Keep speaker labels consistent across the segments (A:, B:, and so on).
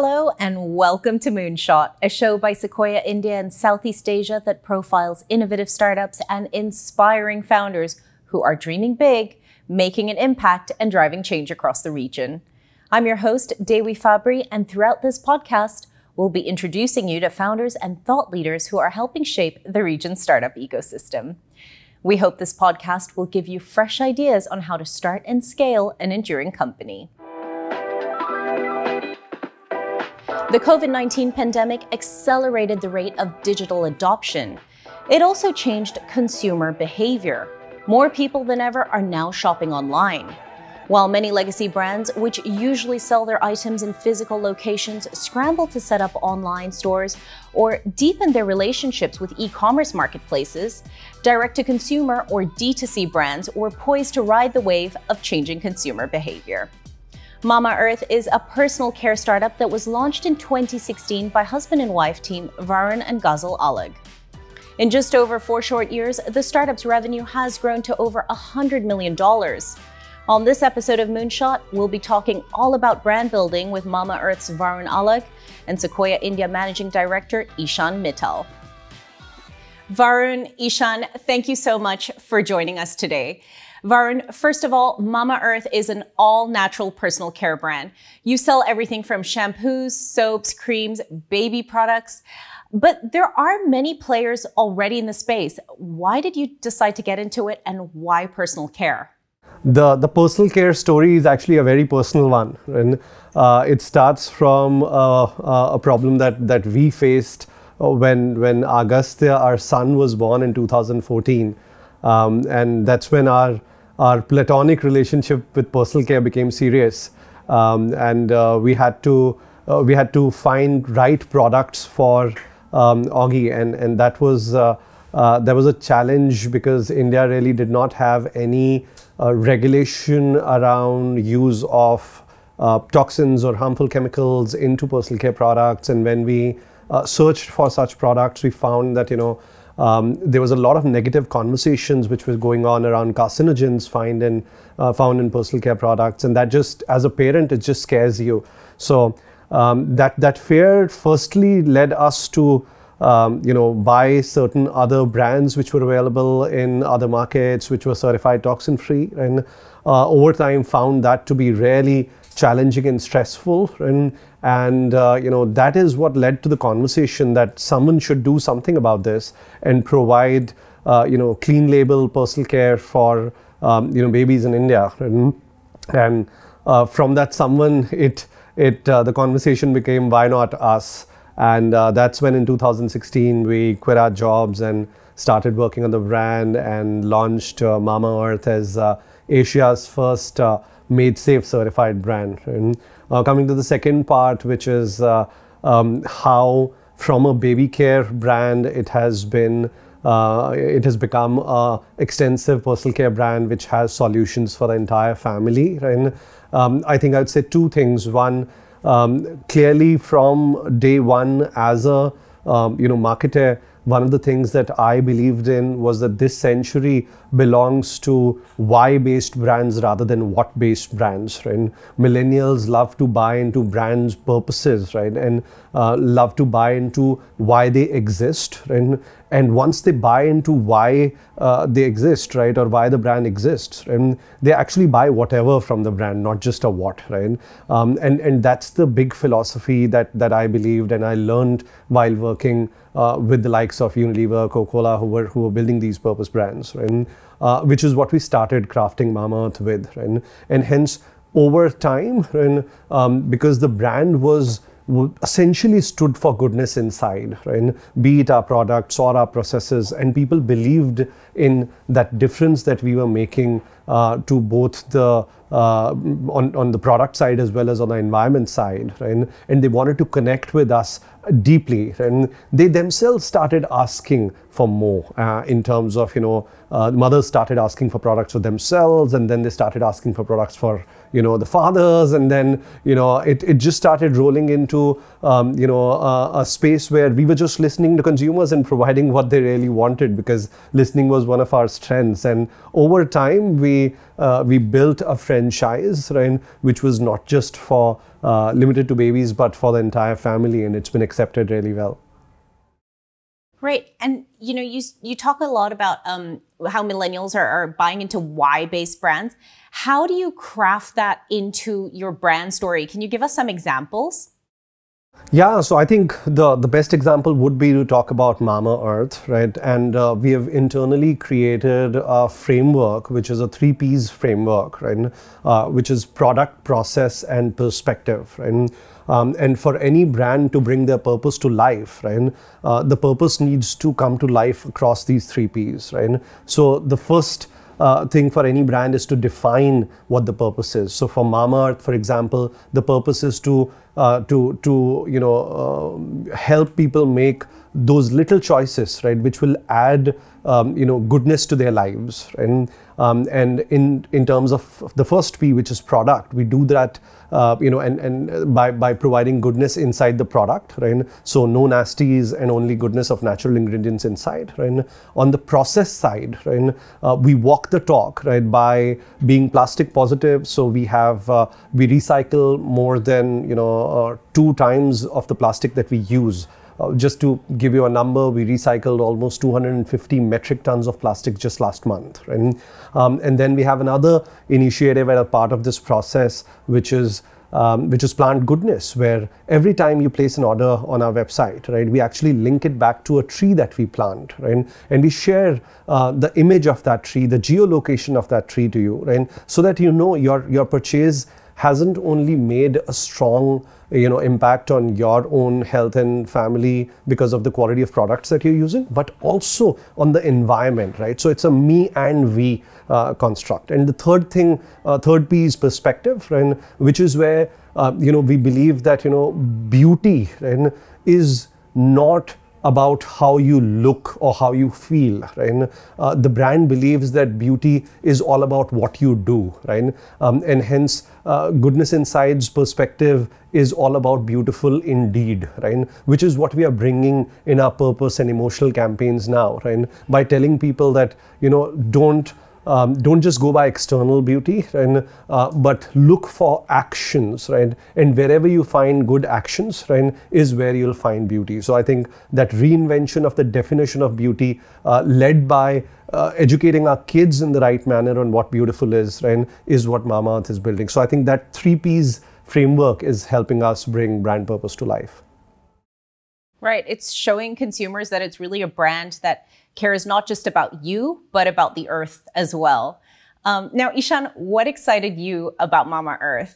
A: Hello and welcome to Moonshot, a show by Sequoia India and Southeast Asia that profiles innovative startups and inspiring founders who are dreaming big, making an impact, and driving change across the region. I'm your host, Dewi Fabri, and throughout this podcast, we'll be introducing you to founders and thought leaders who are helping shape the region's startup ecosystem. We hope this podcast will give you fresh ideas on how to start and scale an enduring company. The COVID-19 pandemic accelerated the rate of digital adoption. It also changed consumer behavior. More people than ever are now shopping online. While many legacy brands, which usually sell their items in physical locations, scramble to set up online stores or deepen their relationships with e-commerce marketplaces, direct-to-consumer or D2C brands were poised to ride the wave of changing consumer behavior. Mamaearth is a personal care startup that was launched in 2016 by husband and wife team Varun and Ghazal Alag. In just over 4 short years, the startup's revenue has grown to over $100 million. On this episode of Moonshot, we'll be talking all about brand building with Mamaearth's Varun Alag and Sequoia India Managing Director Ishan Mittal. Varun, Ishan, thank you so much for joining us today. Varun, first of all, Mamaearth is an all-natural personal care brand. You sell everything from shampoos, soaps, creams, baby products, but there are many players already in the space. Why did you decide to get into it, and why personal care?
B: The personal care story is actually a very personal one, and it starts from a problem that we faced when Agastya, our son, was born in 2014, and that's when our platonic relationship with personal care became serious, and we had to find right products for Augie, and that was a challenge because India really did not have any regulation around use of toxins or harmful chemicals into personal care products. And when we searched for such products, we found that there was a lot of negative conversations which were going on around carcinogens found in personal care products, and that just, as a parent, it just scares you. So that fear firstly led us to buy certain other brands which were available in other markets, which were certified toxin-free, and over time found that to be really challenging and stressful, and that is what led to the conversation that someone should do something about this and provide clean label personal care for babies in India, and from that someone the conversation became, why not us? And that's when in 2016 we quit our jobs and started working on the brand and launched Mamaearth as Asia's first Made Safe certified brand. And coming to the second part, which is how from a baby care brand it has become a extensive personal care brand which has solutions for the entire family. And I think I'd say 2 things. One, clearly from day one as a marketer, one of the things that I believed in was that this century belongs to why-based brands rather than what-based brands, right? Millennials love to buy into brands' purposes, right? And love to buy into why they exist, right? And once they buy into why they exist, right, or why the brand exists, and they actually buy whatever from the brand, not just a what, right? And that's the big philosophy that I believed and I learned while working with the likes of Unilever, Coca-Cola, who were building these purpose brands, right? Which is what we started crafting Mamaearth with, right? And hence over time, right, because the brand essentially stood for goodness inside, right? Be it our products or our processes, and people believed in that difference that we were making to both the on the product side as well as on the environment side, right? And they wanted to connect with us deeply, and they themselves started asking for more in terms of mothers started asking for products for themselves, and then they started asking for products for the fathers, and then it just started rolling into a space where we were just listening to consumers and providing what they really wanted, because listening was one of our strengths. And over time we we built a franchise, right, which was not just for limited to babies, but for the entire family, and it's been accepted really well.
A: Right. And, you talk a lot about how millennials are buying into why-based brands. How do you craft that into your brand story? Can you give us some examples?
B: Yeah, so I think the best example would be to talk about Mamaearth, right? And we have internally created a framework, which is a 3Ps framework, right? Which is product, process, and perspective, right? And for any brand to bring their purpose to life, right? The purpose needs to come to life across these 3Ps, right? So the first thing for any brand is to define what the purpose is. So for Mamaearth, for example, the purpose is to help people make those little choices, right, which will add goodness to their lives. And in terms of the first P, which is product, we do that and by providing goodness inside the product, right? So no nasties and only goodness of natural ingredients inside, right? On the process side, right, we walk the talk, right, by being plastic positive. So we recycle more than 2 times of the plastic that we use. Just to give you a number, we recycled almost 250 metric tons of plastic just last month, right? And then we have another initiative and a part of this process, which is Plant Goodness, where every time you place an order on our website, right, we actually link it back to a tree that we plant, right? And we share the image of that tree, the geolocation of that tree to you, right? So that your purchase hasn't only made a strong impact on your own health and family because of the quality of products that you're using, but also on the environment, right? So it's a me and we construct. And the third P is perspective, right? Which is where we believe that beauty, right, is not about how you look or how you feel, right? The brand believes that beauty is all about what you do, right? And hence, Goodness Inside's perspective is all about beautiful indeed, right? Which is what we are bringing in our purpose and emotional campaigns now, right? By telling people that, don't just go by external beauty, right? But look for actions, right? And wherever you find good actions, right, is where you'll find beauty. So I think that reinvention of the definition of beauty, led by educating our kids in the right manner on what beautiful is, right, is what Mamaearth is building. So I think that 3Ps framework is helping us bring brand purpose to life.
A: Right. It's showing consumers that it's really a brand that cares not just about you, but about the earth as well. Now, Ishan, what excited you about Mamaearth?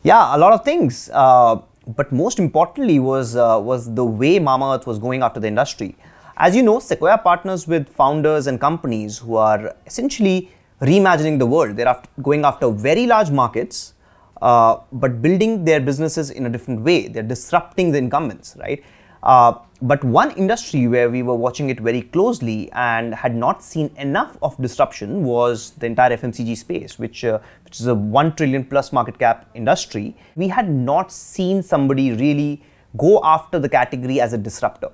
C: Yeah, a lot of things. But most importantly was the way Mamaearth was going after the industry. As you know, Sequoia partners with founders and companies who are essentially reimagining the world. They're going after very large markets, but building their businesses in a different way. They're disrupting the incumbents, right? But one industry where we were watching it very closely and had not seen enough of disruption was the entire FMCG space, which is a 1 trillion plus market cap industry. We had not seen somebody really go after the category as a disruptor.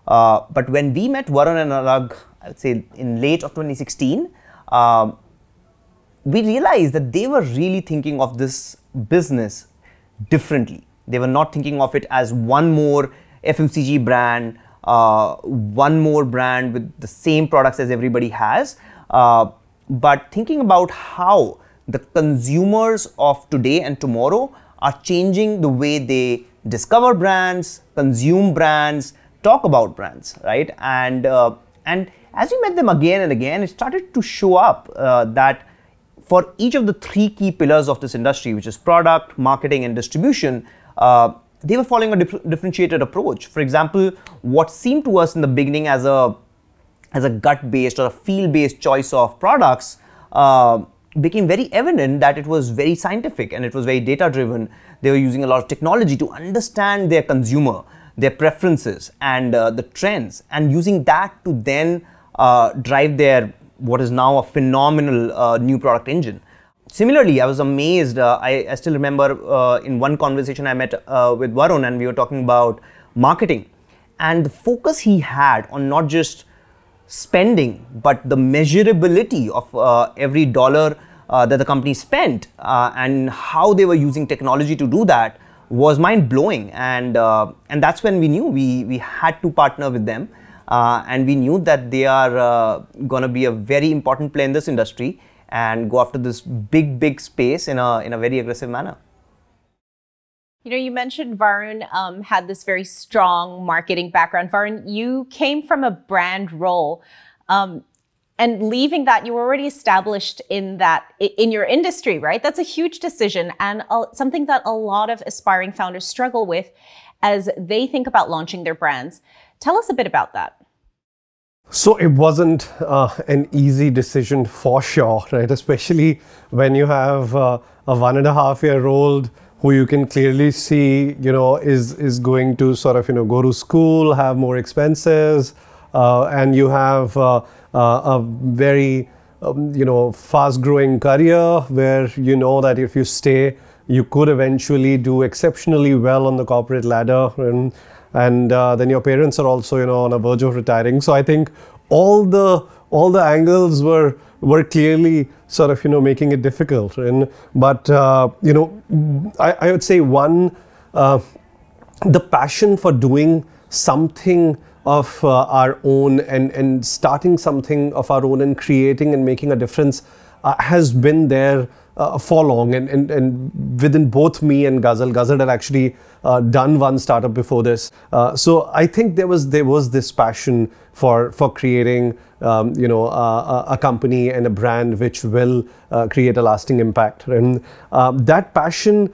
C: But when we met Varun and Anurag, I would say in late of 2016, we realized that they were really thinking of this business differently. They were not thinking of it as one more FMCG brand, one more brand with the same products as everybody has, but thinking about how the consumers of today and tomorrow are changing the way they discover brands, consume brands, talk about brands, right? And as we met them again and again, it started to show up that for each of the 3 key pillars of this industry, which is product, marketing, and distribution, they were following a differentiated approach. For example, what seemed to us in the beginning as a gut-based or a feel-based choice of products became very evident that it was very scientific and it was very data-driven. They were using a lot of technology to understand their consumer, their preferences, and the trends, and using that to then drive their what is now a phenomenal new product engine. Similarly, I was amazed. I still remember in one conversation I met with Varun, and we were talking about marketing and the focus he had on not just spending, but the measurability of every dollar that the company spent and how they were using technology to do that was mind-blowing. And that's when we knew we had to partner with them. And we knew that they are going to be a very important player in this industry and go after this big space in a very aggressive manner.
A: You know, you mentioned Varun had this very strong marketing background. Varun, you came from a brand role, and leaving that, you were already established in your industry, right? That's a huge decision and something that a lot of aspiring founders struggle with as they think about launching their brands. Tell us a bit about that.
B: So it wasn't an easy decision for sure, right? Especially when you have a 1.5-year-old who you can clearly see, is going to sort of, go to school, have more expenses, and you have a very, fast-growing career where you know that if you stay, you could eventually do exceptionally well on the corporate ladder, and then your parents are also, on the verge of retiring. So I think all the angles were clearly sort of, making it difficult. But I would say one, the passion for doing something of our own and starting something of our own and creating and making a difference has been there for long, and within both me and Ghazal had actually done one startup before this. So I think there was this passion for creating a company and a brand which will create a lasting impact, and that passion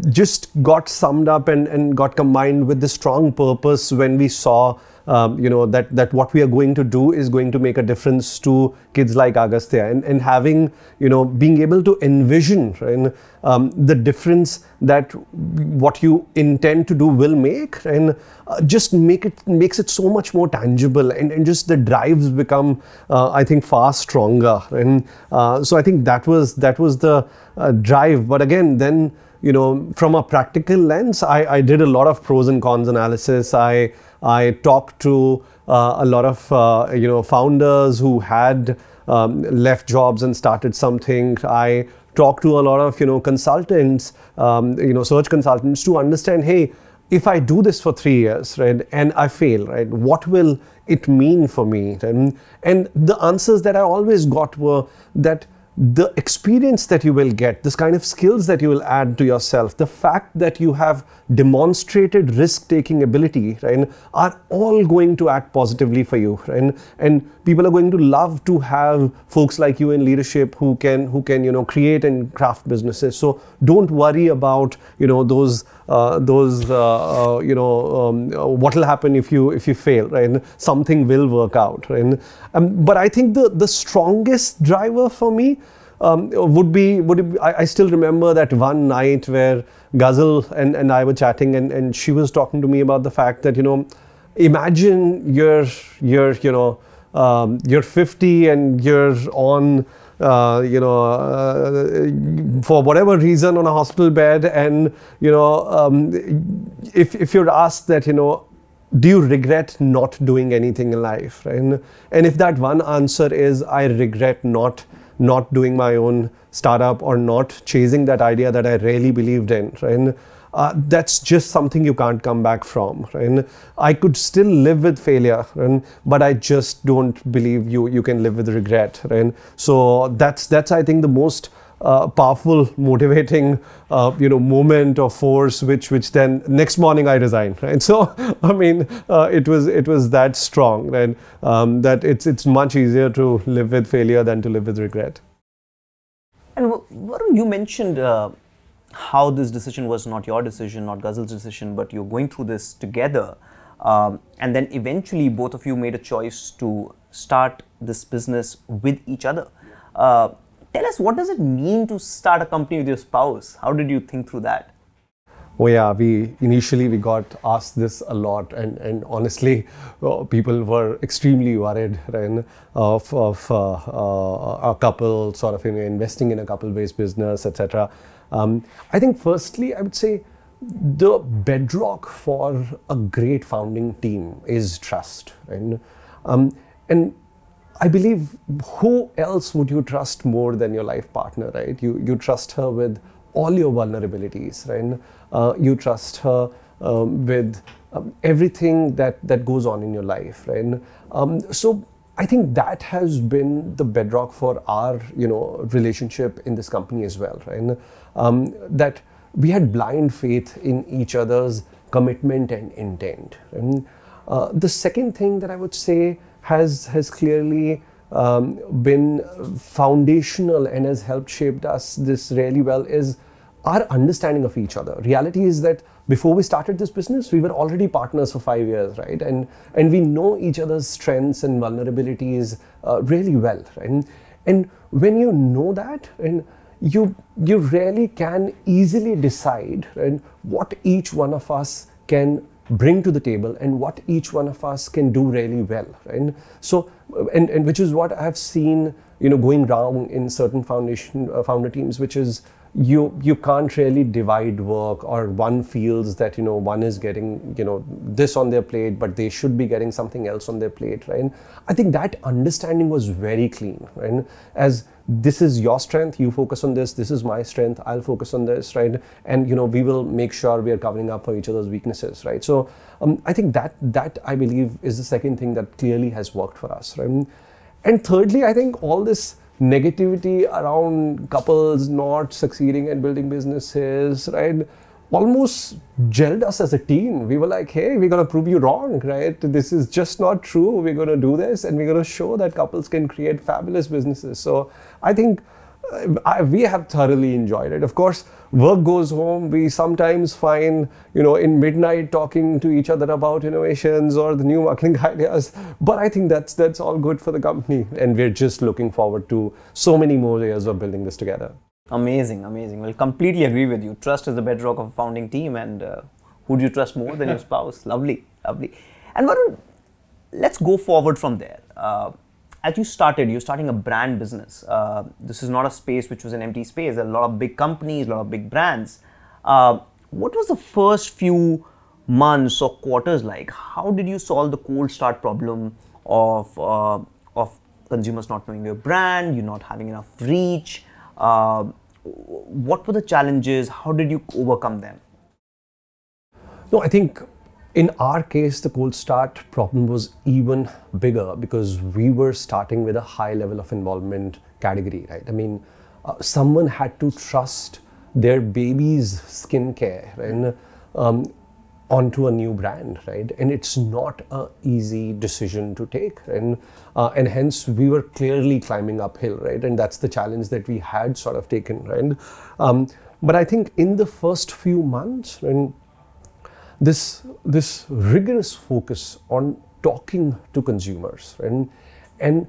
B: just got summed up and got combined with the strong purpose when we saw that what we are going to do is going to make a difference to kids like Agastya, and having, being able to envision, right, the difference that what you intend to do will make, and just makes it so much more tangible, and just the drives become, I think, far stronger. And so I think that was the drive. But again, then, from a practical lens, I did a lot of pros and cons analysis. I talked to a lot of founders who had left jobs and started something. I talked to a lot of consultants, search consultants, to understand, hey, if I do this for 3 years, right, and I fail, right, what will it mean for me? And the answers that I always got were that the experience that you will get, this kind of skills that you will add to yourself, the fact that you have demonstrated risk-taking ability, right, are all going to act positively for you, right? And people are going to love to have folks like you in leadership who can create and craft businesses. So don't worry about what will happen if you fail, right? Something will work out, right? But I think the strongest driver for me would be I still remember that one night where Ghazal and I were chatting, and she was talking to me about the fact that, imagine you're 50 and you're on for whatever reason on a hospital bed, and if you're asked that, do you regret not doing anything in life, right? And if that one answer is, I regret not doing my own startup or not chasing that idea that I really believed in, right? That's just something you can't come back from, right? I could still live with failure, right? But I just don't believe you can live with regret, right? So that's I think the most powerful, motivating, moment or force, which then next morning I resigned, right? So I mean, it was that strong, right? That it's much easier to live with failure than to live with regret.
C: And Varun, you mentioned how this decision was not your decision, not Ghazal's decision, but you're going through this together, and then eventually both of you made a choice to start this business with each other. Tell us, what does it mean to start a company with your spouse? How did you think through that?
B: Oh yeah, we initially got asked this a lot, and honestly, people were extremely worried, right, of a couple sort of investing in a couple-based business, etc. I think firstly, I would say the bedrock for a great founding team is trust, right? And I believe, who else would you trust more than your life partner, right? You trust her with all your vulnerabilities, right? You trust her with everything that goes on in your life, right? So I think that has been the bedrock for our, relationship in this company as well, right? That we had blind faith in each other's commitment and intent. And the second thing that I would say has clearly been foundational and has helped shaped us this really well is our understanding of each other. Reality is that before we started this business, we were already partners for 5 years, right? And we know each other's strengths and vulnerabilities really well, right? And when you know that, and you really can easily decide, right, what each one of us can bring to the table and what each one of us can do really well, right? So, and which is what I've seen, going wrong in certain founder teams, which is you can't really divide work, or one feels that one is getting this on their plate, but they should be getting something else on their plate, right? I think that understanding was very clean, right? As this is your strength, you focus on this. This is my strength, I'll focus on this, right? And we will make sure we are covering up for each other's weaknesses, right? So I think that I believe is the second thing that clearly has worked for us, right? And thirdly, I think all this negativity around couples not succeeding and building businesses, right, almost gelled us as a team. We were like, hey, we're going to prove you wrong, right? This is just not true. We're going to do this, and we're going to show that couples can create fabulous businesses. So I think we have thoroughly enjoyed it. Of course, work goes home. We sometimes find, in midnight talking to each other about innovations or the new marketing ideas. But I think that's all good for the company. And we're just looking forward to so many more years of building this together.
C: Amazing, amazing. Well, completely agree with you. Trust is the bedrock of a founding team, and who do you trust more than your spouse? Lovely, lovely. And Varun, let's go forward from there. As you're starting a brand business. This is not a space which was an empty space. There are a lot of big companies, a lot of big brands. What was the first few months or quarters like? How did you solve the cold start problem of consumers not knowing your brand, you not having enough reach? What were the challenges? How did you overcome them?
B: No, I think in our case, the cold start problem was even bigger because we were starting with a high level of involvement category, right? I mean, someone had to trust their baby's skincare, right, onto a new brand, right? And it's not an easy decision to take, and hence we were clearly climbing uphill, right? And that's the challenge that we had sort of taken, right? But I think in the first few months, and this rigorous focus on talking to consumers, right, and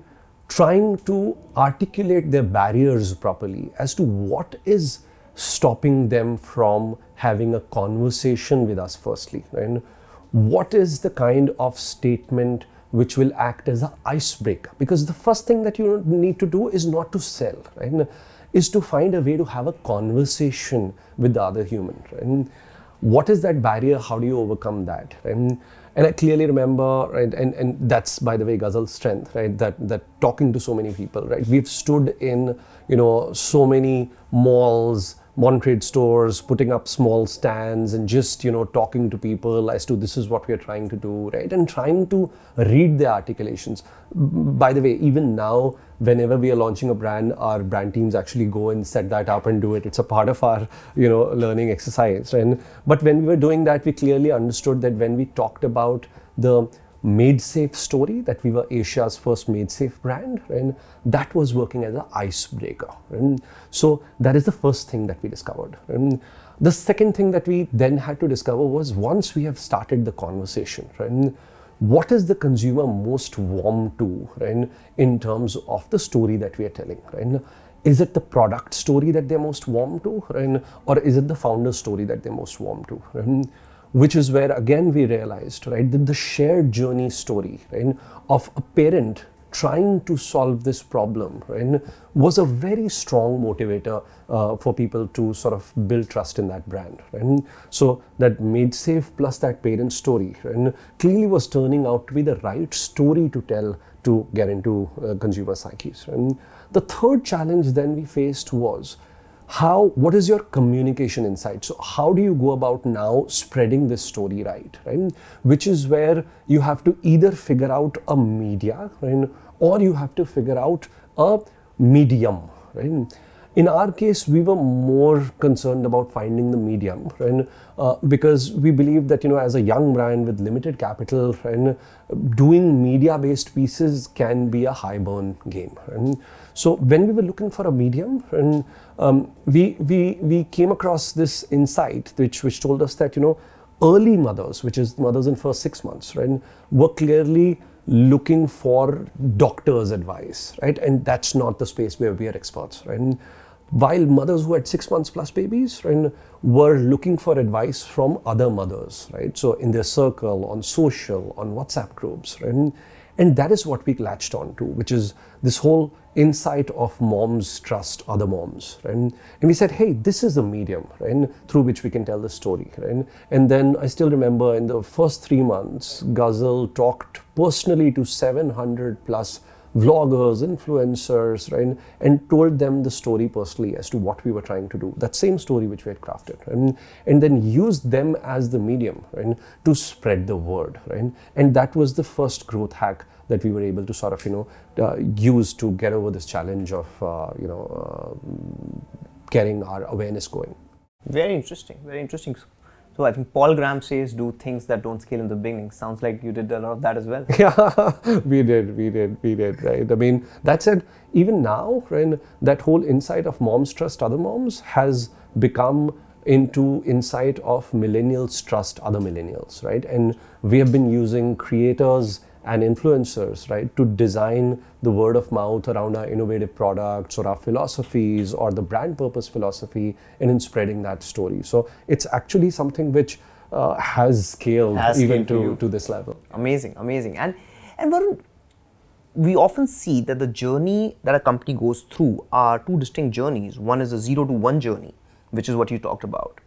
B: trying to articulate their barriers properly as to what is stopping them from having a conversation with us firstly, right? What is the kind of statement which will act as an icebreaker? Because the first thing that you need to do is not to sell, right? Is to find a way to have a conversation with the other human, right? What is that barrier? How do you overcome that? And I clearly remember, right, and that's, by the way, Ghazal's strength, right? That talking to so many people, right? We've stood in, so many malls, modern trade stores, putting up small stands and just, talking to people as to this is what we are trying to do, right? And trying to read their articulations. By the way, even now, whenever we are launching a brand, our brand teams actually go and set that up and do it. It's a part of our, learning exercise, right? But when we were doing that, we clearly understood that when we talked about the Made Safe story, that we were Asia's first Made Safe brand, and that was working as an icebreaker. And so that is the first thing that we discovered. And the second thing that we then had to discover was, once we have started the conversation, right, what is the consumer most warm to, right, in terms of the story that we are telling, right? Is it the product story that they're most warm to, right? Or is it the founder story that they're most warm to, right? Which is where again we realized, right, that the shared journey story, right, of a parent trying to solve this problem, right, was a very strong motivator for people to sort of build trust in that brand. Right? So that MaidSafe plus that parent story, right, clearly was turning out to be the right story to tell to get into consumer psyches. Right? The third challenge then we faced was what is your communication insight? So how do you go about now spreading this story right? Which is where you have to either figure out a media, right, or you have to figure out a medium, right? In our case, we were more concerned about finding the medium, right? Because we believe that, as a young brand with limited capital, right, doing media-based pieces can be a high-burn game. Right? So when we were looking for a medium, right, we came across this insight which told us that, early mothers, which is mothers in first 6 months, right, were clearly looking for doctor's advice, right? And that's not the space where we are experts, right? While mothers who had 6 months plus babies, right, were looking for advice from other mothers, right? So in their circle, on social, on WhatsApp groups, right? And that is what we latched on to, which is this whole insight of moms trust other moms, right? And we said, hey, this is the medium, right, through which we can tell the story, right? And then I still remember in the first 3 months, Ghazal talked personally to 700 plus vloggers, influencers, right, and told them the story personally as to what we were trying to do. That same story which we had crafted, right? And then used them as the medium, right, to spread the word, right? And that was the first growth hack that we were able to sort of, use to get over this challenge of, getting our awareness going.
C: Very interesting, very interesting. So I think Paul Graham says, do things that don't scale in the beginning. Sounds like you did a lot of that as well.
B: Yeah, we did, right? I mean, that said, even now, right, that whole insight of moms trust other moms has become into insight of millennials trust other millennials, right? And we have been using creators and influencers, right, to design the word of mouth around our innovative products or our philosophies or the brand purpose philosophy, and in spreading that story. So it's actually something which has scaled even to this level.
C: Amazing, amazing. And Varun, we often see that the journey that a company goes through are two distinct journeys. One is a 0 to 1 journey, which is what you talked about.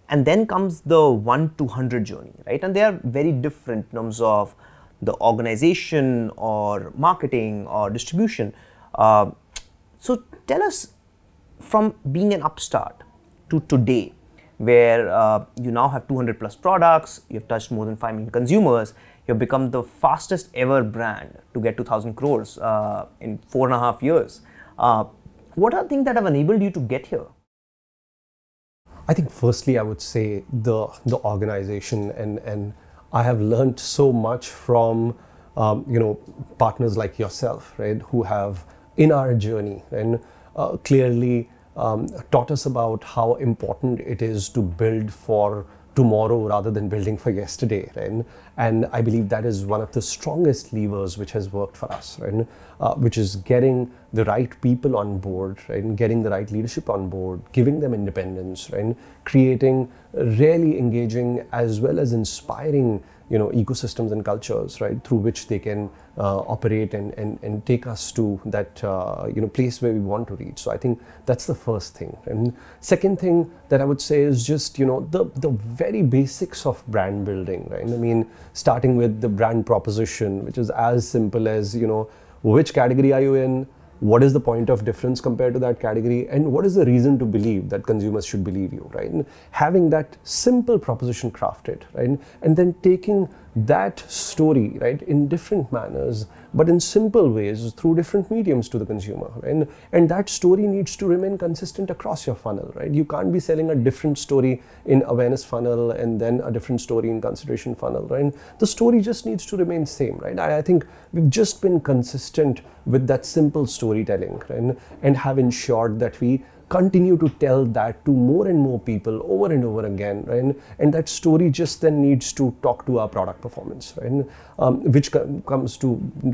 C: And then comes the 1 to 100 journey, right? And they are very different in terms of the organization or marketing or distribution. So tell us, from being an upstart to today, where you now have 200 plus products, you've touched more than 5 million consumers, you've become the fastest ever brand to get to 1,000 crores in 4.5 years. What are things that have enabled you to get here?
B: I think firstly, I would say the organization, and I have learned so much from partners like yourself, right, who have in our journey and clearly taught us about how important it is to build for tomorrow rather than building for yesterday, right? And I believe that is one of the strongest levers which has worked for us, right? Which is getting the right people on board, right? And getting the right leadership on board, giving them independence, right? Creating really engaging as well as inspiring ecosystems and cultures, right, through which they can operate and take us to that place where we want to reach. So I think that's the first thing. And second thing that I would say is just the very basics of brand building, right? I mean, starting with the brand proposition, which is as simple as which category are you in, what is the point of difference compared to that category, and what is the reason to believe that consumers should believe you, right? And having that simple proposition crafted, right? And then taking that story, right, in different manners, but in simple ways through different mediums to the consumer, right? And that story needs to remain consistent across your funnel, right? You can't be selling a different story in awareness funnel and then a different story in consideration funnel, right? The story just needs to remain same, right? I think we've just been consistent with that simple storytelling, right? And have ensured that we continue to tell that to more and more people over and over again, right? And that story just then needs to talk to our product performance, right? Which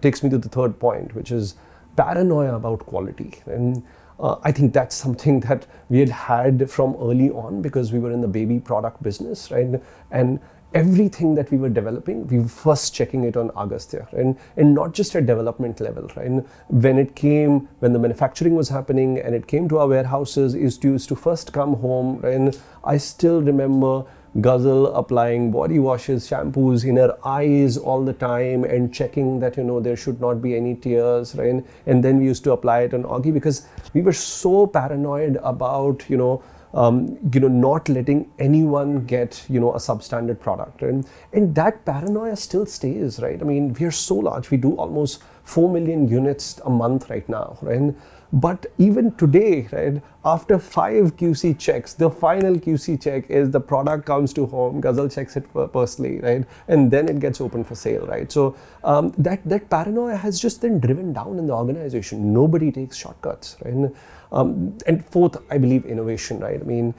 B: takes me to the third point, which is paranoia about quality. And I think that's something that we had from early on because we were in the baby product business, right? And everything that we were developing, we were first checking it on Agastya, and not just at development level, right? When the manufacturing was happening and it came to our warehouses, it used to first come home, and I still remember Ghazal applying body washes, shampoos in her eyes all the time and checking that, there should not be any tears, right? And then we used to apply it on Augie because we were so paranoid about, not letting anyone get, a substandard product. Right? And that paranoia still stays, right? I mean, we are so large. We do almost 4 million units a month right now, right? But even today, right, after 5 QC checks, the final QC check is the product comes to home, Ghazal checks it personally, right? And then it gets open for sale, right? So that paranoia has just been driven down in the organization. Nobody takes shortcuts, right? And fourth, I believe innovation, right? I mean,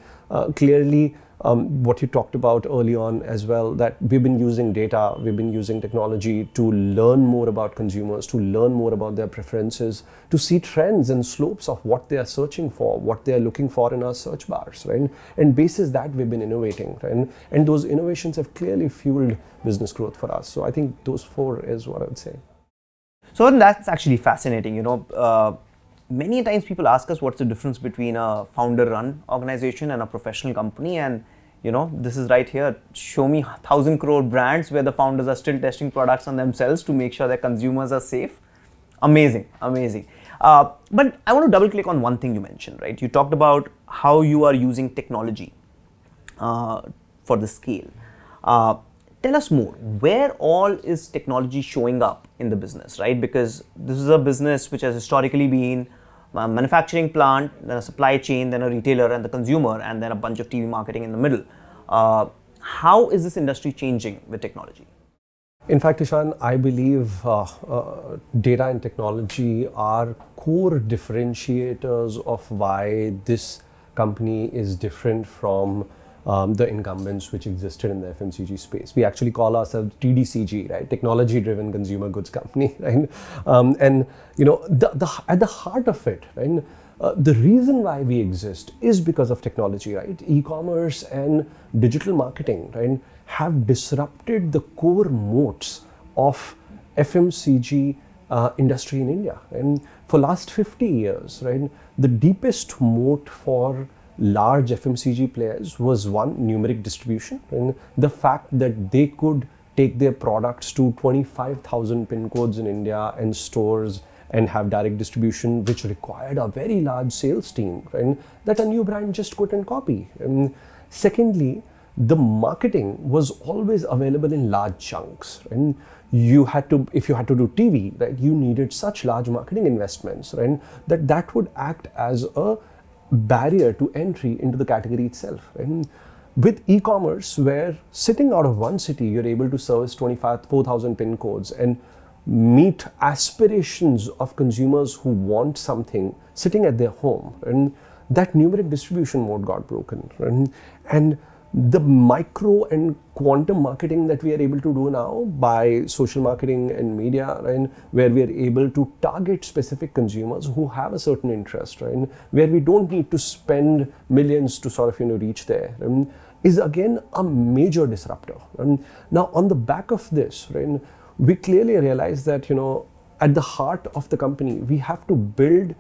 B: clearly, what you talked about early on as well, that we've been using data, we've been using technology to learn more about consumers, to learn more about their preferences, to see trends and slopes of what they are searching for, what they are looking for in our search bars, right? And basis that we've been innovating, right? And those innovations have clearly fueled business growth for us. So I think those 4 is what I would say.
C: So that's actually fascinating, many times people ask us what's the difference between a founder-run organization and a professional company, and this is right here. Show me 1,000 crore brands where the founders are still testing products on themselves to make sure their consumers are safe. Amazing, amazing. But I want to double click on one thing you mentioned, right? You talked about how you are using technology for the scale. Tell us more. Where all is technology showing up in the business, right? Because this is a business which has historically been a manufacturing plant, then a supply chain, then a retailer and the consumer, and then a bunch of TV marketing in the middle. How is this industry changing with technology?
B: In fact, Ishan, I believe data and technology are core differentiators of why this company is different from the incumbents which existed in the FMCG space. We actually call ourselves TDCG, right? Technology-driven consumer goods company, right? And at the heart of it, right? The reason why we exist is because of technology, right? E-commerce and digital marketing, right, have disrupted the core moats of FMCG industry in India. And for last 50 years, right, the deepest moat for large FMCG players was one, numeric distribution, and the fact that they could take their products to 25,000 pin codes in India and stores and have direct distribution, which required a very large sales team, right, that a new brand just couldn't copy. And secondly, the marketing was always available in large chunks, and if you had to do TV, right, you needed such large marketing investments, right, that would act as a barrier to entry into the category itself. And with e-commerce, where sitting out of one city, you're able to service 4,000 pin codes and meet aspirations of consumers who want something sitting at their home, and that numeric distribution mode got broken. And the micro and quantum marketing that we are able to do now by social marketing and media, right, where we are able to target specific consumers who have a certain interest, right, where we don't need to spend millions to sort of reach there, is again a major disruptor. Now on the back of this, right, we clearly realize that at the heart of the company we have to build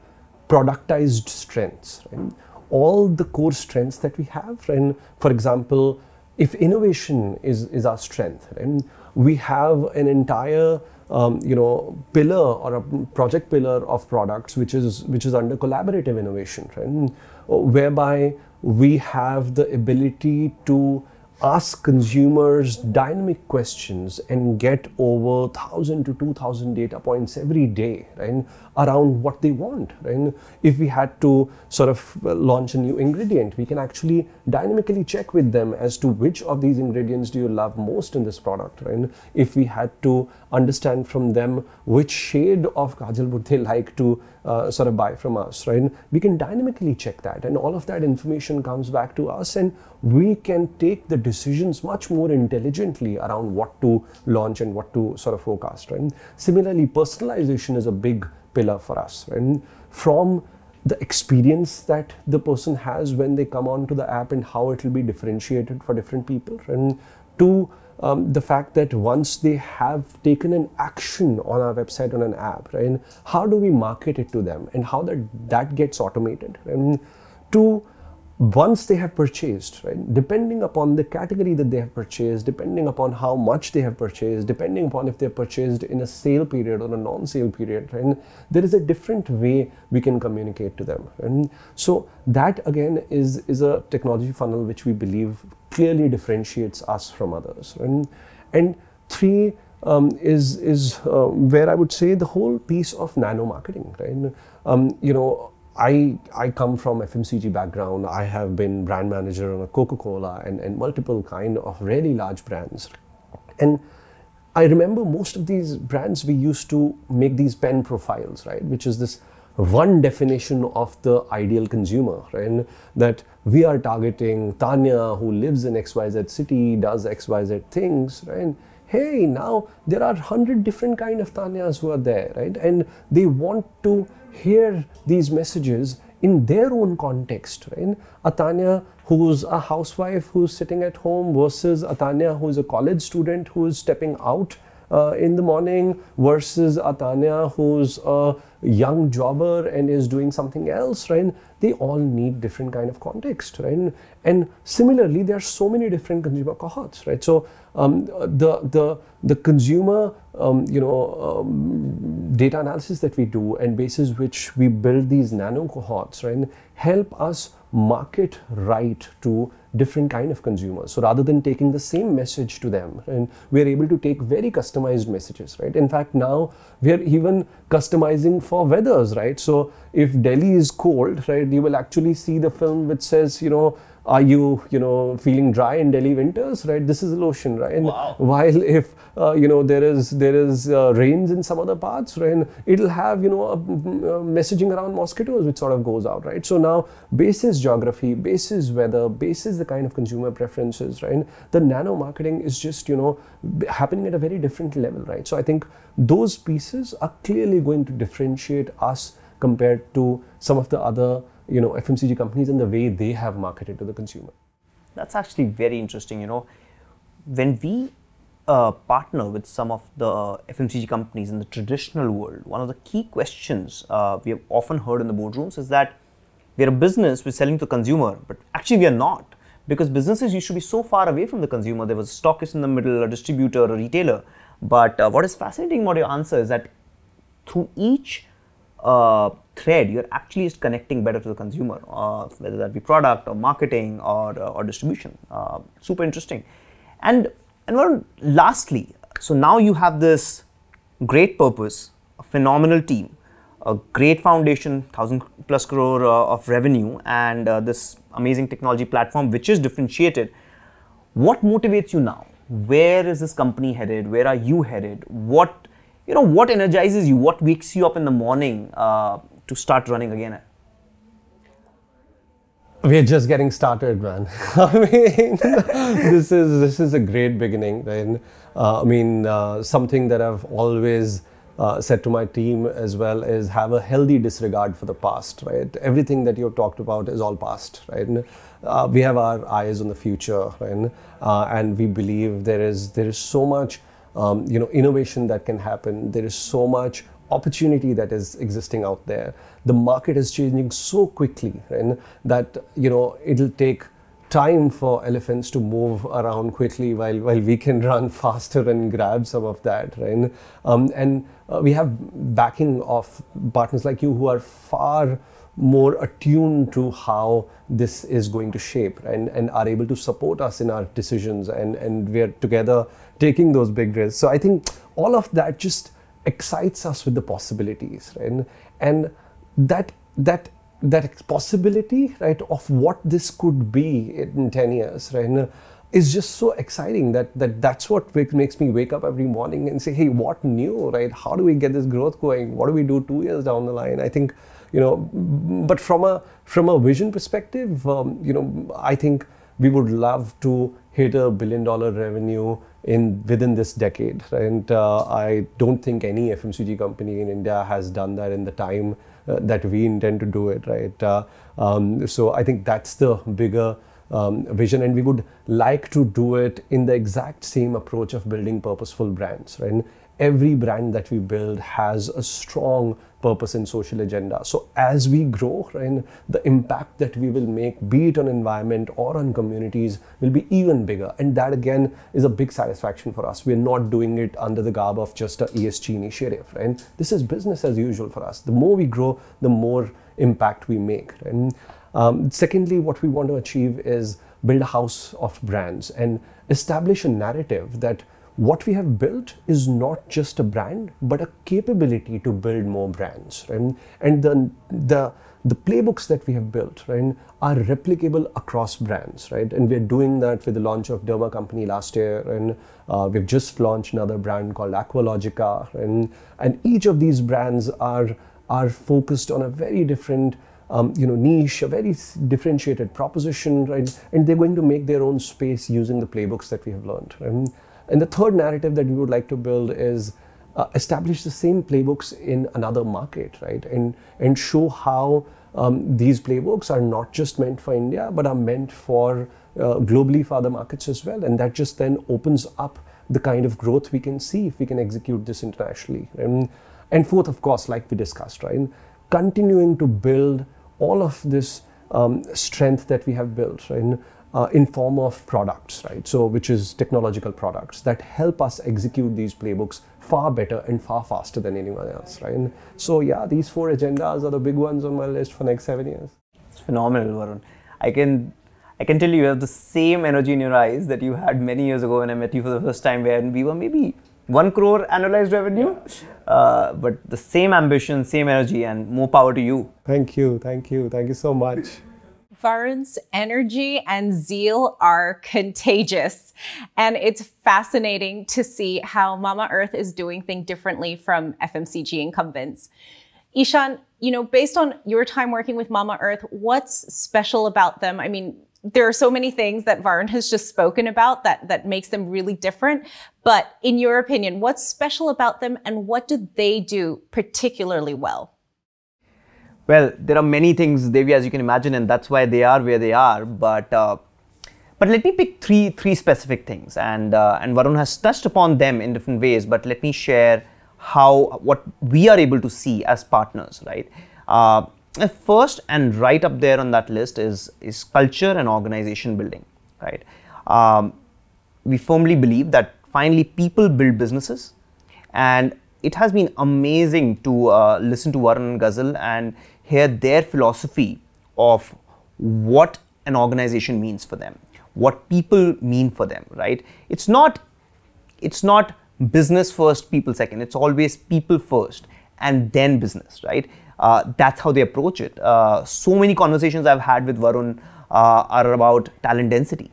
B: productized strengths, right? All the core strengths that we have, and for example, if innovation is our strength, and we have an entire pillar or a project pillar of products which is under collaborative innovation, right? Whereby we have the ability to ask consumers dynamic questions and get over 1,000 to 2,000 data points every day, right, around what they want. Right? If we had to sort of launch a new ingredient, we can actually dynamically check with them as to which of these ingredients do you love most in this product. Right? If we had to understand from them which shade of Kajal would they like to sort of buy from us, right? We can dynamically check that, and all of that information comes back to us, and we can take the decisions much more intelligently around what to launch and what to sort of forecast, right? Similarly, personalization is a big pillar for us, right? From the experience that the person has when they come onto the app and how it will be differentiated for different people, and to the fact that once they have taken an action on our website, on an app, right, how do we market it to them, and how that gets automated, and to once they have purchased, right, depending upon the category that they have purchased, depending upon how much they have purchased, depending upon if they have purchased in a sale period or a non-sale period, right, there is a different way we can communicate to them. And so that again is a technology funnel which we believe clearly differentiates us from others. And three is where I would say the whole piece of nano marketing, right? I come from FMCG background. I have been brand manager on a Coca-Cola and multiple kind of really large brands. And I remember most of these brands, we used to make these pen profiles, right? Which is this one definition of the ideal consumer, right? That we are targeting Tanya, who lives in XYZ city, does XYZ things, right? Hey, now there are 100 different kind of Tanyas who are there, right? And they want to hear these messages in their own context, right? A Tanya who's a housewife who's sitting at home versus a Tanya who's a college student who's stepping out in the morning versus a Tanya who's a young jobber and is doing something else, right? They all need different kind of context, right? And similarly, there are so many different consumer cohorts, right? So the consumer data analysis that we do and basis which we build these nano cohorts, right, help us market right to different kind of consumers. So rather than taking the same message to them, and we're able to take very customized messages, right? In fact, now we're even customizing for weathers, right? So if Delhi is cold, right, you will actually see the film which says, are you, feeling dry in Delhi winters, right? This is a lotion, right?
C: Wow.
B: While if, there is rains in some other parts, right? It'll have, messaging around mosquitoes, which sort of goes out, right? So now, basis geography, basis weather, basis the kind of consumer preferences, right? The nano marketing is just, happening at a very different level, right? So I think those pieces are clearly going to differentiate us compared to some of the other FMCG companies and the way they have marketed to the consumer.
C: That's actually very interesting. When we partner with some of the FMCG companies in the traditional world, one of the key questions we have often heard in the boardrooms is that we're a business, we're selling to the consumer, but actually we are not, because businesses used to be so far away from the consumer. There was a stockist in the middle, a distributor, a retailer. But what is fascinating about your answer is that through each thread, you're actually connecting better to the consumer, whether that be product or marketing or distribution. Super interesting. And lastly, so now you have this great purpose, a phenomenal team, a great foundation, 1,000+ crore of revenue, and this amazing technology platform which is differentiated. What motivates you now? Where is this company headed? Where are you headed? What energizes you? What wakes you up in the morning to start running again?
B: We're just getting started, man. I mean, this is a great beginning. Right? Something that I've always said to my team as well is have a healthy disregard for the past. Right? Everything that you've talked about is all past. Right? We have our eyes on the future, right? And we believe there is so much innovation that can happen. There is so much opportunity that is existing out there. The market is changing so quickly, right, that it'll take time for elephants to move around quickly while we can run faster and grab some of that, right? We have backing of partners like you who are far more attuned to how this is going to shape, and are able to support us in our decisions, and we're together taking those big risks. So I think all of that just excites us with the possibilities, right? And that possibility, right, of what this could be in 10 years, right, is just so exciting that's what makes me wake up every morning and say, hey, what new, right? How do we get this growth going? What do we do 2 years down the line? I think, but from a vision perspective, I think we would love to hit $1 billion revenue within this decade, and I don't think any FMCG company in India has done that in the time that we intend to do it, right? So I think that's the bigger vision, and we would like to do it in the exact same approach of building purposeful brands, right? And every brand that we build has a strong purpose and social agenda. So as we grow, right, the impact that we will make, be it on environment or on communities, will be even bigger. And that again is a big satisfaction for us. We're not doing it under the garb of just an ESG initiative, right? This is business as usual for us. The more we grow, the more impact we make. And secondly, what we want to achieve is build a house of brands and establish a narrative that what we have built is not just a brand, but a capability to build more brands. Right? And the playbooks that we have built, right, are replicable across brands. Right? And we're doing that with the launch of Derma Company last year. And we've just launched another brand called Aqualogica. And each of these brands are focused on a very different niche, a very differentiated proposition, right? And they're going to make their own space using the playbooks that we have learned. Right? And the third narrative that we would like to build is establish the same playbooks in another market, right? And show how these playbooks are not just meant for India, but are meant for globally for other markets as well. And that just then opens up the kind of growth we can see if we can execute this internationally. And fourth, of course, like we discussed, right? Continuing to build all of this strength that we have built, right? In form of products, right? So, which is technological products that help us execute these playbooks far better and far faster than anyone else, right? So, yeah, these 4 agendas are the big ones on my list for next 7 years.
C: It's phenomenal, Varun. I can tell you have the same energy in your eyes that you had many years ago when I met you for the first time, when we were maybe 1 crore annualized revenue, but the same ambition, same energy, and more power to you.
B: Thank you so much.
A: Varun's energy and zeal are contagious. And it's fascinating to see how Mamaearth is doing things differently from FMCG incumbents. Ishan, based on your time working with Mamaearth, what's special about them? I mean, there are so many things that Varun has just spoken about that makes them really different. But in your opinion, what's special about them and what do they do particularly well?
C: Well, there are many things, Devi, as you can imagine, and that's why they are where they are. But let me pick three specific things, and Varun has touched upon them in different ways. But let me share what we are able to see as partners, right? First and right up there on that list is culture and organization building, right? We firmly believe that finally people build businesses, and it has been amazing to listen to Varun and Ghazal and hear their philosophy of what an organization means for them, what people mean for them, right? It's not business first, people second. It's always people first and then business, right? That's how they approach it. So many conversations I've had with Varun are about talent density,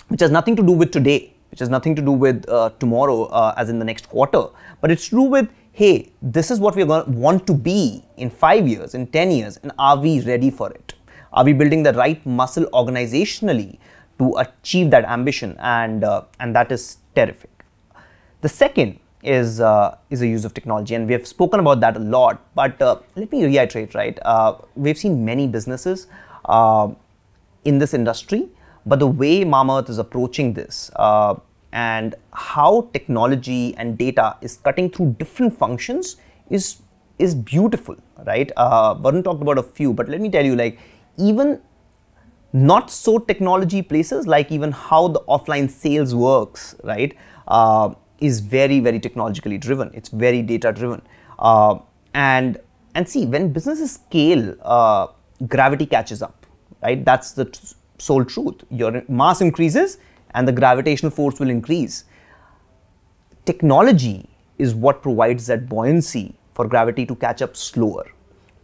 C: which has nothing to do with today, which has nothing to do with tomorrow, as in the next quarter, but it's to do with, hey, this is what we're going to want to be in 5 years, in 10 years, and are we ready for it? Are we building the right muscle organizationally to achieve that ambition? And that is terrific. The second is a use of technology, and we have spoken about that a lot, but let me reiterate, right? We've seen many businesses in this industry, but the way Mamaearth is approaching this and how technology and data is cutting through different functions is beautiful, right? Varun talked about a few, but let me tell you, like, even not so technology places, like even how the offline sales works, right, is very, very technologically driven. It's very data driven. And see, when businesses scale, gravity catches up, right? That's the sole truth. Your mass increases and the gravitational force will increase. Technology is what provides that buoyancy for gravity to catch up slower,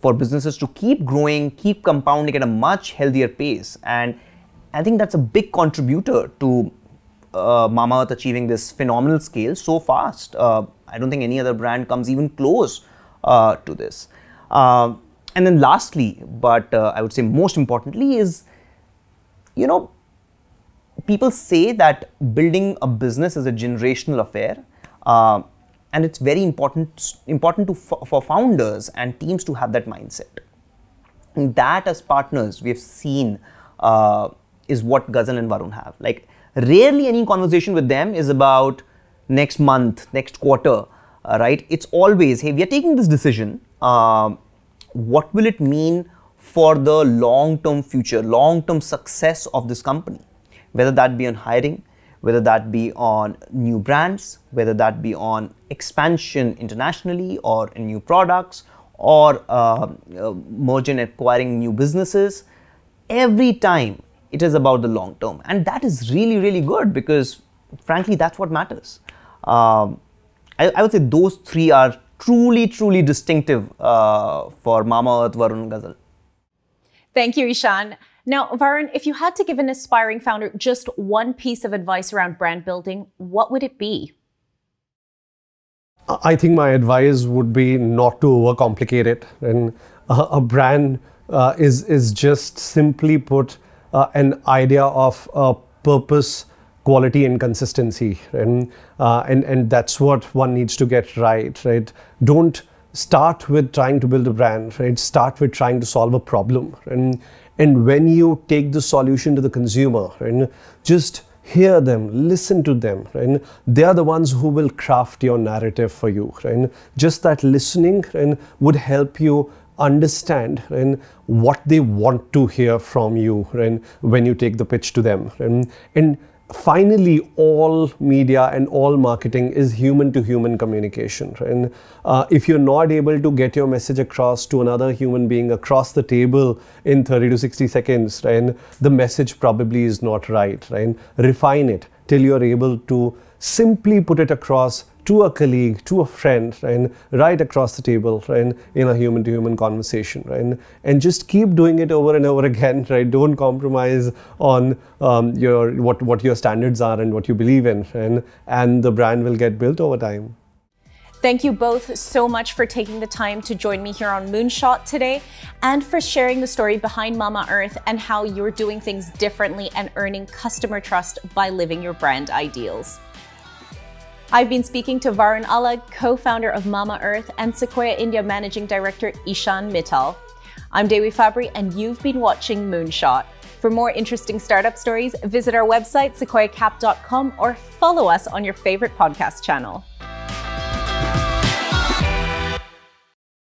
C: for businesses to keep growing, keep compounding at a much healthier pace. And I think that's a big contributor to Mamaearth achieving this phenomenal scale so fast. I don't think any other brand comes even close to this. And then lastly, but I would say most importantly, is, people say that building a business is a generational affair, and it's very important for founders and teams to have that mindset. And that, as partners, we have seen is what Ghazal and Varun have. Like, rarely any conversation with them is about next month, next quarter, right? It's always, hey, we are taking this decision. What will it mean for the long-term future, long-term success of this company? Whether that be on hiring, whether that be on new brands, whether that be on expansion internationally or in new products, or merging and acquiring new businesses. Every time it is about the long term, and that is really, really good, because frankly that's what matters. I would say those three are truly, truly distinctive for Mamaearth, Varun, and Ghazal.
A: Thank you, Ishan. Now, Varun, if you had to give an aspiring founder just one piece of advice around brand building, what would it be?
B: I think my advice would be not to overcomplicate it. And a brand is just simply put an idea of purpose, quality, and consistency. And that's what one needs to get right, right? Don't start with trying to build a brand, right? Start with trying to solve a problem. And when you take the solution to the consumer, and just hear them, listen to them, right? They are the ones who will craft your narrative for you, right? Just that listening, right, would help you understand, right, what they want to hear from you, right, when you take the pitch to them. Right? And finally, all media and all marketing is human-to-human communication. Right? If you're not able to get your message across to another human being across the table in 30 to 60 seconds, right, the message probably is not right. Right? Refine it till you're able to simply put it across to a colleague, to a friend, right across the table, right, in a human-to-human conversation, right, and just keep doing it over and over again, right. Don't compromise on what your standards are and what you believe in, and the brand will get built over time.
A: Thank you both so much for taking the time to join me here on Moonshot today, and for sharing the story behind Mamaearth and how you're doing things differently and earning customer trust by living your brand ideals. I've been speaking to Varun Alagh, co-founder of Mamaearth, and Sequoia India Managing Director Ishan Mittal. I'm Dewi Fabry, and you've been watching Moonshot. For more interesting startup stories, visit our website, sequoiacap.com, or follow us on your favorite podcast channel.